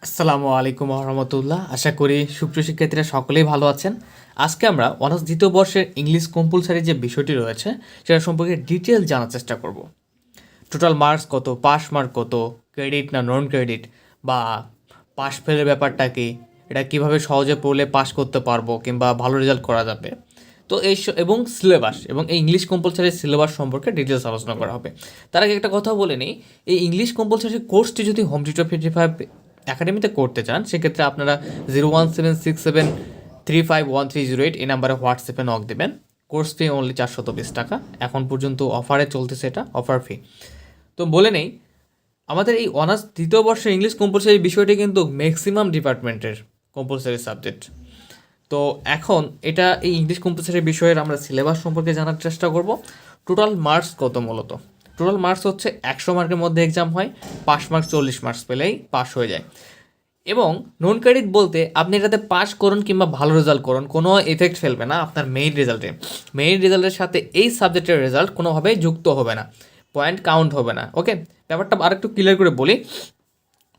আসসালামু আলাইকুম রহমতুল্লাহ। আশা করি সুপ্রিয় শিক্ষার্থীরা সকলেই ভালো আছেন। আজকে আমরা অনার্স দ্বিতীয় বর্ষের ইংলিশ কম্পালসারি যে বিষয়টি রয়েছে সেটা সম্পর্কে ডিটেল জানার চেষ্টা করব। টোটাল মার্কস কত, পাস মার্ক কত, ক্রেডিট না নন ক্রেডিট, বা পাস ফেলের ব্যাপারটা কি, এটা কিভাবে সহজে পড়লে পাস করতে পারবো কিংবা ভালো রেজাল্ট করা যাবে। তো এবং সিলেবাস এবং এই ইংলিশ কম্পালসারি সিলেবাস সম্পর্কে ডিটেলস আলোচনা করা হবে। তার আগে একটা কথা বলে নিই, এই ইংলিশ কম্পালসারি কোর্সটি যদি হোম টিউটর 55 একাডেমিতে করতে চান সেক্ষেত্রে আপনারা 01767351308 এই নাম্বারে হোয়াটসঅ্যাপে নক দেবেন। কোর্স ফি অনলি 420 টাকা। এখন পর্যন্ত অফারে চলতেছে, এটা অফার ফি। তো বলে নেই, আমাদের এই অনার্স দ্বিতীয় বর্ষের ইংলিশ কম্পালসারি বিষয়টি কিন্তু ম্যাক্সিমাম ডিপার্টমেন্টের কম্পালসারি সাবজেক্ট। তো এখন এই ইংলিশ কম্পালসারি বিষয়ের আমরা সিলেবাস সম্পর্কে জানার চেষ্টা করব। টোটাল মার্কস কত? মূলত টোটাল মার্কস হচ্ছে 100 মার্কের মধ্যে এক্সাম হয়, পাস মার্কস 40 মার্কস পেলেই পাস হয়ে যায়। এবং নন ক্রেডিট বলতে আপনি এটাতে পাস করুন কিংবা ভালো রেজাল্ট করুন, কোনো এফেক্ট ফেলবে না আপনার মেইন রেজাল্টের সাথে এই সাবজেক্টের রেজাল্ট কোনোভাবেই যুক্ত হবে না, পয়েন্ট কাউন্ট হবে না। ওকে, ব্যাপারটা আরেকটু ক্লিয়ার করে বলি।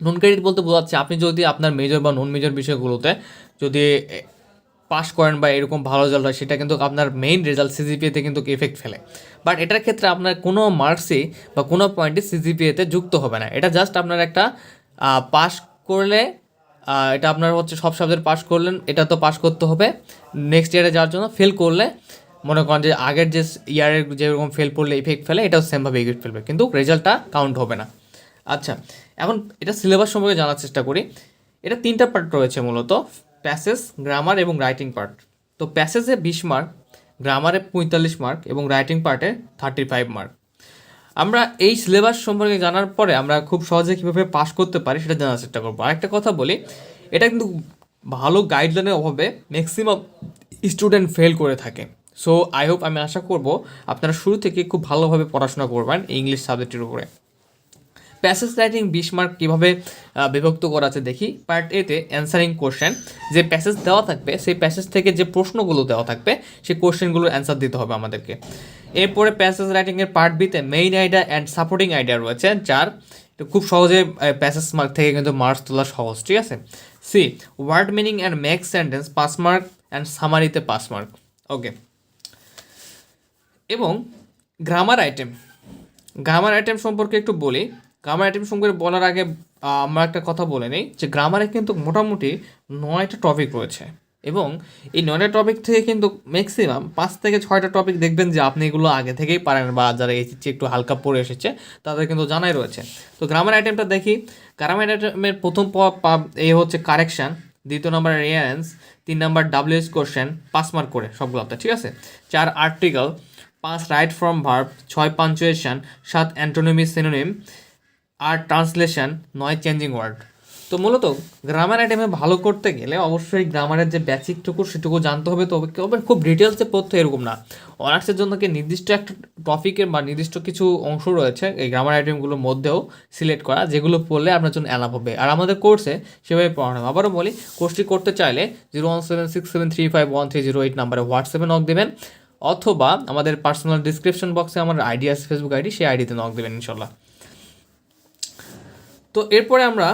নন ক্রেডিট বলতে বোঝাচ্ছে আপনি যদি আপনার মেজর বা নন মেজর বিষয়গুলোতে যদি পাস করেন বা এরকম ভালো রেজাল্ট হয়, সেটা কিন্তু আপনার মেইন রেজাল্ট সিজিপিএতে কিন্তু এফেক্ট ফেলে। বাট এটার ক্ষেত্রে আপনার কোনো মার্কসই বা কোনো পয়েন্টই সিজিপিএতে যুক্ত হবে না। এটা জাস্ট আপনার একটা পাস করলে, এটা আপনার হচ্ছে সব সাবজেক্ট পাস করলেন, এটা তো পাস করতে হবে নেক্সট ইয়ারে যাওয়ার জন্য। ফেল করলে মনে করেন যে আগের যে ইয়ারের যেরকম ফেল পড়লে ইফেক্ট ফেলে, এটাও সেমভাবে ইফেক্ট ফেলবে, কিন্তু রেজাল্টটা কাউন্ট হবে না। আচ্ছা, এখন এটা সিলেবাস সম্পর্কে জানার চেষ্টা করি। এটা 3টা পার্ট রয়েছে মূলত: প্যাসেজ, গ্রামার এবং রাইটিং পার্ট। তো প্যাসেজে 20 মার্ক, গ্রামারে 45 মার্ক এবং রাইটিং পার্টে 35 মার্ক। আমরা এই সিলেবাস সম্পর্কে জানার পরে আমরা খুব সহজে কীভাবে পাস করতে পারি সেটা জানার চেষ্টা করবো। আরেকটা কথা বলি, এটা কিন্তু ভালো গাইডলাইনের অভাবে ম্যাক্সিমাম স্টুডেন্ট ফেল করে থাকে। সো আই হোপ, আমি আশা করব আপনারা শুরু থেকে খুব ভালোভাবে পড়াশোনা করবেন ইংলিশ সাবজেক্টের উপরে। প্যাসেজ রাইটিং 20 মার্ক কীভাবে বিভক্ত করা আছে দেখি। পার্ট এতে অ্যান্সারিং কোশ্চেন, যে প্যাসেজ দেওয়া থাকবে সেই প্যাসেজ থেকে যে প্রশ্নগুলো দেওয়া থাকবে সেই কোশ্চেনগুলোর অ্যান্সার দিতে হবে আমাদেরকে। এরপরে প্যাসেজ রাইটিংয়ের পার্ট বিতে main idea and supporting idea রয়েছে, যার খুব সহজে প্যাসেজ মার্ক থেকে কিন্তু মার্কস তোলা সহজ, ঠিক আছে। C, word meaning and make sentence 5 mark and সামারিতে 5 মার্ক। ওকে, এবং গ্রামার আইটেম সম্পর্কে একটু বলি। গ্রামার আইটেম সম্পর্কে বলার আগে আমরা একটা কথা বলে নিই যে গ্রামারে কিন্তু মোটামুটি 9টা টপিক রয়েছে, এবং এই 9টা টপিক থেকে কিন্তু ম্যাক্সিমাম 5 থেকে 6টা টপিক দেখবেন যে আপনি এগুলো আগে থেকেই পারেন, বা যারা এসেছে একটু হালকা পড়ে এসেছে তাদের কিন্তু জানাই রয়েছে। তো গ্রামার আইটেমটা দেখি। গ্রামার আইটেমের প্রথম হচ্ছে কারেকশান, 2 নম্বর রিয়ারেন্স, 3 নম্বর WH কোশ্চেন, 5 মার্ক করে সবগুলোতে, ঠিক আছে। 4 article, 5 right form verb, 6 punctuation, 7 antonymy synonym, 8 translation, 9 changing word. তো মূলত গ্রামার আইটেমে ভালো করতে গেলে অবশ্যই গ্রামারের যে বেসিকটুকু সেটুকু জানতে হবে। তবে খুব ডিটেলসে পড়তে এরকম না। অনার্সের জন্য কি নির্দিষ্ট একটা টপিকের বা নির্দিষ্ট কিছু অংশ রয়েছে এই গ্রামার আইটেমগুলোর মধ্যেও সিলেক্ট করা, যেগুলো পড়লে আপনার জন্য অ্যালাপ হবে। আর আমাদের কোর্সে সেভাবে পড়ানো হবে। আবারও বলি, কোর্সটি করতে চাইলে 01767351308 নাম্বারে হোয়াটসঅ্যাপে নক দেবেন, অথবা আমাদের পার্সোনাল ডিসক্রিপশন বক্সে আমার আইডি আছে, ফেসবুক আইডি, সেই আইডিতে নক দেবেন ইনশাল্লাহ। তো এরপরে আমরা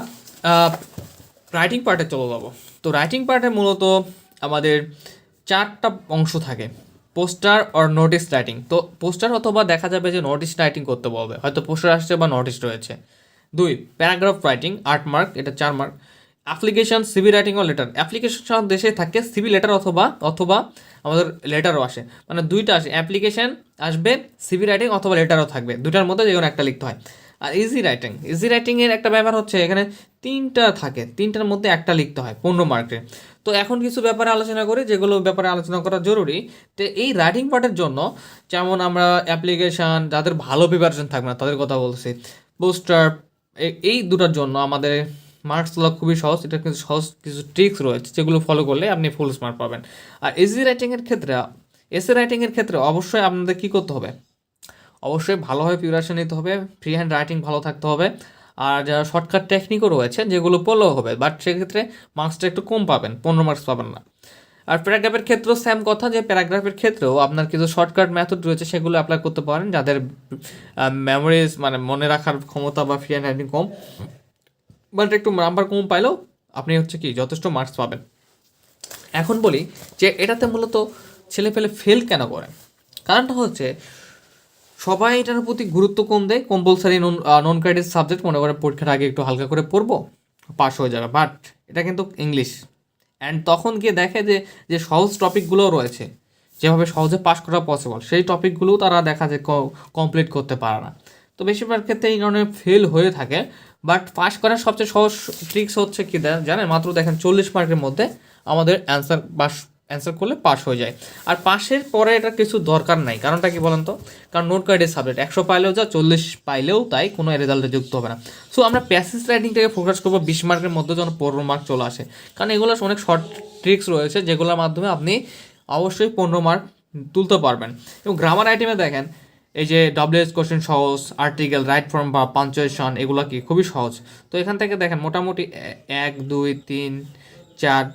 রাইটিং পার্টে চলে যাবো। তো রাইটিং পার্টে মূলত আমাদের 4টা অংশ থাকে: পোস্টার অর নোটিস রাইটিং। তো পোস্টার অথবা দেখা যাবে যে নোটিস রাইটিং করতে বলবে, হয়তো পোস্টার আসছে বা নোটিস রয়েছে। 2 প্যারাগ্রাফ রাইটিং, 8 মার্ক, এটা 4 মার্ক। অ্যাপ্লিকেশন, সিভি রাইটিং ও লেটার। অ্যাপ্লিকেশন সব দেশে থাকে, সিভি লেটার অথবা আমাদের লেটারও আসে, মানে 2টা আসে। অ্যাপ্লিকেশন আসবে, সিভি রাইটিং অথবা লেটারও থাকবে, 2টার মধ্যে যে কোনো একটা লিখতে হয়। আর ইজি রাইটিংয়ের একটা ব্যাপার হচ্ছে এখানে 3টা থাকে, 3টার মধ্যে একটা লিখতে হয়, 15 মার্কের। তো এখন কিছু ব্যাপারে আলোচনা করি যেগুলো ব্যাপারে আলোচনা করা জরুরি। তো এই রাইটিং পার্টের জন্য যেমন আমরা অ্যাপ্লিকেশান, যাদের ভালো প্রিপারেশন থাকবে না তাদের কথা বলছি, পোস্টার, এই দুটার জন্য আমাদের মার্কস তোলা খুবই সহজ। এটা কিন্তু সহজ কিছু ট্রিক্স রয়েছে যেগুলো ফলো করলে আপনি ফুল মার্ক পাবেন। আর এসে রাইটিংয়ের ক্ষেত্রে অবশ্যই আপনাদের কী করতে হবে? অবশ্যই ভালোভাবে প্রিপারেশন নিতে হবে, ফ্রি হ্যান্ড রাইটিং ভালো থাকতে হবে, আর যারা শর্টকাট টেকনিকও রয়েছে যেগুলো পড়লেও হবে, বাট সেক্ষেত্রে মার্কসটা একটু কম পাবেন, 15 মার্কস পাবেন না। আর প্যারাগ্রাফের ক্ষেত্রেও সেম কথা, যে প্যারাগ্রাফের ক্ষেত্রেও আপনার কিছু শর্টকাট মেথড রয়েছে সেগুলো অ্যাপ্লাই করতে পারেন যাদের মেমোরিজ, মানে মনে রাখার ক্ষমতা বা free hand writing com, but একটু নাম্বার কম পাইলেও আপনি হচ্ছে কি যথেষ্ট মার্কস পাবেন। এখন বলি যে এটাতে মূলত ছেলেপেলে ফেল কেন করে। কারণটা হচ্ছে সবাই এটার প্রতি গুরুত্ব কম দেয়, কম্পালসারি নন ক্রেডিট সাবজেক্ট মনে করে পরীক্ষার আগে একটু হালকা করে পড়বো, পাস হয়ে যাবে। বাট এটা কিন্তু ইংলিশ, অ্যান্ড তখন গিয়ে দেখে যে যে সহজ টপিকগুলোও রয়েছে, যেভাবে সহজে পাস করা পসিবল, সেই টপিকগুলোও তারা দেখা যায় কমপ্লিট করতে পারে না। তো বেশিরভাগ ক্ষেত্রে এই কারণে ফেল হয়ে থাকে। বাট পাস করার সবচেয়ে সহজ ট্রিক্স হচ্ছে কি জানেন, মাত্র দেখেন 40 মার্কের মধ্যে আমাদের অ্যান্সার করলে পাস হয়ে যায়। আর পাশের পরে এটা কিছু দরকার নাই, কারণটা কি বলেন তো, কারণ নোট কার্ডের সাবজেক্ট 100 পাইলেও যা, 40 পাইলেও তাই, কোনো রেজাল্টে যুক্ত হবে না। সো আমরা প্যাসেজ রাইটিংটাকে ফোকাস করবো 20 মার্কের মধ্যে যেন 15 মার্ক চলে আসে, কারণ এগুলো অনেক শর্ট ট্রিক্স রয়েছে যেগুলোর মাধ্যমে আপনি অবশ্যই 15 মার্ক তুলতে পারবেন। এবং গ্রামার আইটেমে দেখেন এই যে WH কোশ্চেন সহজ, আর্টিকেল, রাইট ফর্ম বা পাঞ্চুয়েশন, এগুলো কি খুবই সহজ। তো এখান থেকে দেখেন মোটামুটি 1 2 3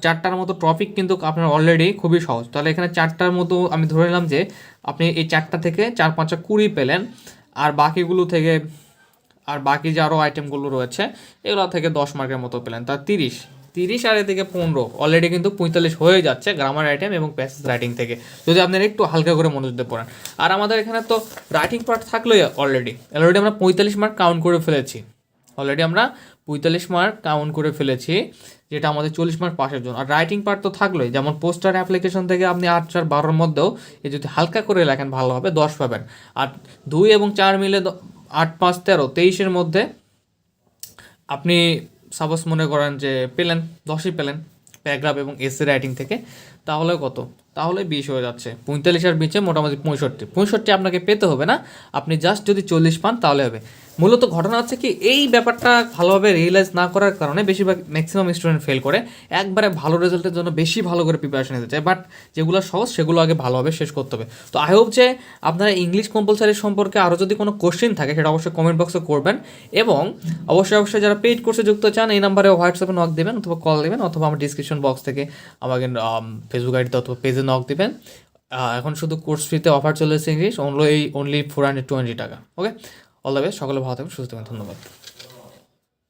4টার মতো টপিক কিন্তু আপনার অলরেডি খুবই সহজ। তাহলে এখানে 4টার মতো আমি ধরে নিলাম যে আপনি এই 4টা থেকে 4 5 20 পেলেন, আর বাকিগুলো থেকে, আর বাকি যে আরও আইটেমগুলো রয়েছে এগুলো থেকে 10 মার্কের মতো পেলেন, তা 30 আর এদিকে 15, অলরেডি কিন্তু 45 হয়ে যাচ্ছে গ্রামার আইটেম এবং প্যাসেজ রাইটিং থেকে, যদি আপনারা একটু হালকা করে মনোযোগ দিয়ে পড়েন। আর আমাদের এখানে তো রাইটিং পার্ট থাকলোই অলরেডি আমরা 45 মার্ক কাউন্ট করে ফেলেছি, যেটা আমাদের 40 মার্ক পাশের জন্য। আর রাইটিং পার্ট তো থাকলোই, যেমন পোস্টার অ্যাপ্লিকেশন থেকে আপনি 8 4 12-র মধ্যেও এ যদি হালকা করে লেখেন ভালো হবে, 10 পাবেন। আর 2 এবং 4 মিলে 8 5 13 23-এর মধ্যে আপনি সাপোজ মনে করেন যে পেলেন 10ই পেলেন প্যারাগ্রাফ এবং এসে রাইটিং থেকে, তাহলে কত, তাহলে 20 হয়ে যাচ্ছে। 45 আর 20 মোটামুটি 65 আপনাকে পেতে হবে না, আপনি জাস্ট যদি 40 পান তাহলে হবে। মূলত ঘটনা হচ্ছে কি, এই ব্যাপারটা ভালোভাবে রিয়েলাইজ না করার কারণে বেশিরভাগ ম্যাক্সিমাম স্টুডেন্ট ফেল করে, একবারে ভালো রেজাল্টের জন্য বেশি ভালো করে প্রিপারেশন নিতে চায়, বাট যেগুলো সহজ সেগুলো আগে ভালোভাবে শেষ করতে হবে। তো আই হোপ যে আপনারা ইংলিশ কম্পালসারি সম্পর্কে আরও যদি কোনো কোশ্চেন থাকে সেটা অবশ্যই কমেন্ট বক্সে করবেন, এবং অবশ্যই যারা পেইড কোর্সে যুক্ত চান এই নাম্বারে হোয়াটসঅ্যাপে নক দেবেন অথবা কল দেবেন, অথবা আমার ডিসক্রিপশন বক্স থেকে আমাকে ফেসবুক আইডিতে অথবা পেজে নক দেবেন। এখন শুধু কোর্স ফ্রিতে অফার চলেছে ইংলিশ, অনলি 420 টাকা। ওকে, অল দ্য বেস্ট, সকলে ভালো থাকবেন, সুস্থ থাকবেন, ধন্যবাদ।